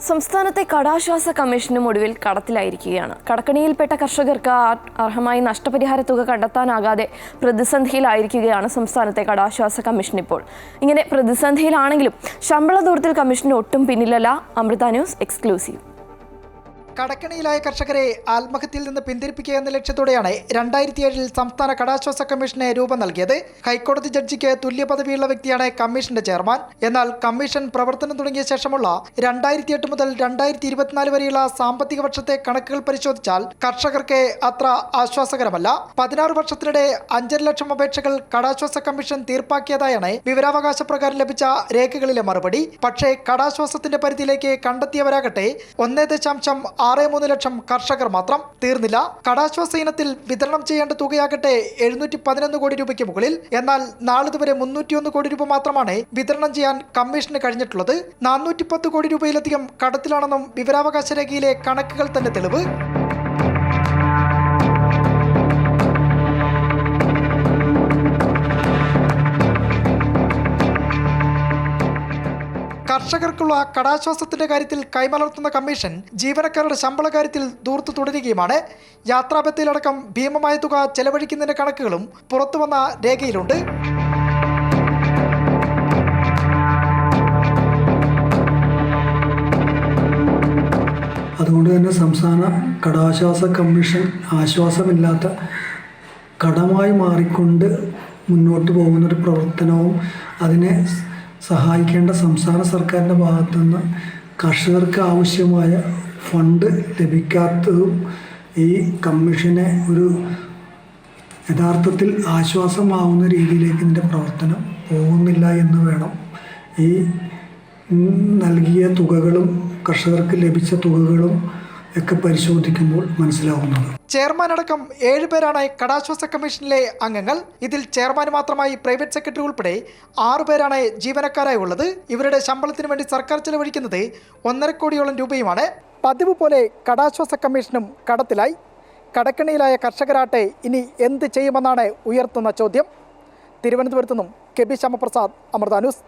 സംസ്ഥാനത്തെ കടാശ്വാസ കമ്മീഷനും ഒടുവിൽ കടത്തിലായിരിക്കുകയാണ്. കടക്കണിയിൽപ്പെട്ട കർഷകർക്ക് അർഹമായി നഷ്ടപരിഹാര തുക കണ്ടെത്താനാകാതെ പ്രതിസന്ധിയിലായിരിക്കുകയാണ് സംസ്ഥാനത്തെ കടാശ്വാസ കമ്മീഷൻ. ഇപ്പോൾ ഇങ്ങനെ പ്രതിസന്ധിയിലാണെങ്കിലും ശമ്പള ദൂരത്തിൽ കമ്മീഷന് ഒട്ടും പിന്നിലല്ല. Amrita news exclusive. കടക്കണിയിലായ കർഷകരെ ആത്മഹത്യയിൽ നിന്ന് പിന്തിരിപ്പിക്കുക എന്ന ലക്ഷ്യത്തോടെയാണ് 2007 സംസ്ഥാന കടാശ്വാസ കമ്മീഷന് രൂപം നൽകിയത്. ഹൈക്കോടതി ജഡ്ജിക്ക് തുല്യ പദവിയുള്ള വ്യക്തിയാണ് കമ്മീഷന്റെ ചെയർമാൻ. എന്നാൽ കമ്മീഷൻ പ്രവർത്തനം തുടങ്ങിയ ശേഷമുള്ള 2008 മുതൽ 2024 വരെയുള്ള സാമ്പത്തിക വർഷത്തെ കണക്കുകൾ പരിശോധിച്ചാൽ കർഷകർക്ക് അത്ര ആശ്വാസകരമല്ല. 16 വർഷത്തിനിടെ 5.5 ലക്ഷം അപേക്ഷകൾ കടാശ്വാസ കമ്മീഷൻ തീർപ്പാക്കിയതായാണ് വിവരാവകാശ പ്രകാരം ലഭിച്ച രേഖകളിലെ മറുപടി. പക്ഷേ കടാശ്വാസത്തിന്റെ പരിധിയിലേക്ക് കണ്ടെത്തിയവരാകട്ടെ 1.63 ലക്ഷം കർഷകർ മാത്രം. തീർന്നില്ല. കടാശ്വാസ ഇനത്തിൽ വിതരണം ചെയ്യേണ്ട തുകയാകട്ടെ 711 കോടി രൂപയ്ക്ക് മുകളിൽ. എന്നാൽ നാളിതുവരെ 301 കോടി രൂപ മാത്രമാണ് വിതരണം ചെയ്യാൻ കമ്മീഷന് കഴിഞ്ഞിട്ടുള്ളത്. 410 കോടി രൂപയിലധികം കടത്തിലാണെന്നും വിവരാവകാശ രേഖയിലെ കണക്കുകൾ തന്നെ തെളിവ്. കർഷകർക്കുള്ള കടാശ്വാസത്തിന്റെ കാര്യത്തിൽ കൈമലർത്തുന്ന കമ്മീഷൻ ജീവനക്കാരുടെ ശമ്പള കാര്യത്തിൽ ദൂർത്ത് തുടരുകയുമാണ്. യാത്രാബത്തയിലടക്കം ഭീമമായ തുക ചെലവഴിക്കുന്നതിന്റെ കണക്കുകളും പുറത്തുവന്ന രേഖയിലുണ്ട്. അതുകൊണ്ട് തന്നെ സംസ്ഥാന കടാശ്വാസ കമ്മീഷൻ ആശ്വാസമില്ലാത്ത കടമായി മാറിക്കൊണ്ട് മുന്നോട്ട് പോകുന്നൊരു പ്രവർത്തനവും അതിനെ സഹായിക്കേണ്ട സംസ്ഥാന സർക്കാരിൻ്റെ ഭാഗത്തുനിന്ന് കർഷകർക്ക് ആവശ്യമായ ഫണ്ട് ലഭിക്കാത്തതും ഈ കമ്മീഷനെ ഒരു യഥാർത്ഥത്തിൽ ആശ്വാസമാവുന്ന രീതിയിലേക്ക് ഇതിൻ്റെ പ്രവർത്തനം പോകുന്നില്ല എന്ന് വേണം ഈ നൽകിയ തുകകളും കർഷകർക്ക് ലഭിച്ച തുകകളും ഒക്കെ പരിശോധിക്കുമ്പോൾ മനസ്സിലാവുന്നത്. ചെയർമാൻ അടക്കം 7 പേരാണ് കടാശ്വാസ കമ്മീഷനിലെ അംഗങ്ങൾ. ഇതിൽ ചെയർമാൻ മാത്രമായി പ്രൈവറ്റ് സെക്രട്ടറി ഉൾപ്പെടെ 6 പേരാണ് ജീവനക്കാരായി ഉള്ളത്. ഇവരുടെ ശമ്പളത്തിന് വേണ്ടി സർക്കാർ ചെലവഴിക്കുന്നത് 1.5 കോടിയോളം രൂപയുമാണ്. പതിവ് പോലെ കടാശ്വാസ കമ്മീഷനും കടത്തിലായി. കടക്കണിയിലായ കർഷകരാട്ടെ ഇനി എന്ത് ചെയ്യുമെന്നാണ് ഉയർത്തുന്ന ചോദ്യം. തിരുവനന്തപുരത്തു നിന്നും K B Shyamaprasad, Amrita news.